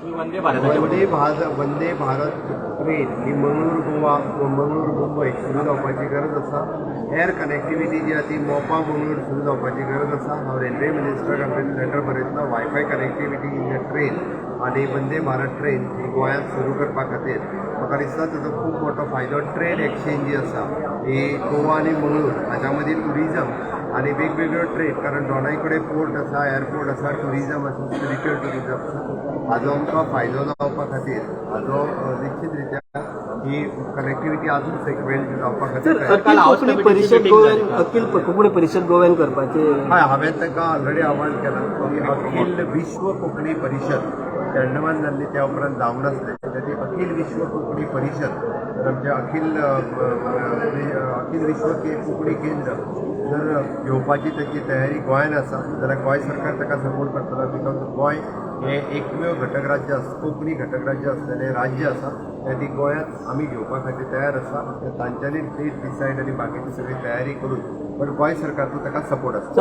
Vande Bharat train ही मंगळूर गोवा मंगळूर मुंबय सुरू जावपाची गरज आसा. एअर कनेक्टिविटी जी आसा ती मोपा मंगळूर सुरू जावपाची गरज आसा. हांव रेल्वे मिनिस्टराक लेटर बरयतलो wifi connectivity in the train आनी वंदे भारत ट्रेन ही गोंयांत सुरू करपा खातीर म्हाका दिसता ताचो खूब मोठो फायदो. ट्रेड एक्सचेंज जी आसा ही गोवा आनी मंगळूर हाच्या मदीं ट्युरिजम आनी वेगवेगळ्यो ट्रेड, कारण दोनाय कडेन पोर्ट आसा, एअरपोर्ट आसा, ट्युरिजम आसा, स्पिरिच्युअल ट्युरिजम आसा, हाजो आमकां फायदो जावपा खातीर हाजो निश्चित रित्या ही कनेक्टिविटी आजून फ्रिक्वेंट जावपा खातीर कोंकणी परिशद गोव्यान अखिल कोंकणी परिशद गोव्यान करपाचे हय हांवें ताका ऑलरेडी आवाहन केलां की अखिल विश्व कोंकणी परिशद अंदमान जाल्ली त्या उपरांत जावंक नासलें, ती अखिल विश्व कोंकणी परिशद म्हणजे अखिल विश्व कोंकणी केंद्र जर घेवपाची ताची तयारी गोंयान आसा जाल्यार गोंय सरकार ताका सपोर्ट करतलो. बिकॉज गोंय हे एकमेव घटक राज्य आसा, कोंकणी घटक राज्य असलेलें राज्य आसा, ती गोंयांत आमी घेवपा खातीर तयार आसा. तांच्यांनी डेट डिसायड आनी बाकीची सगळी तयारी करून पण गोंय सरकारचो ताका सपोर्ट आसा.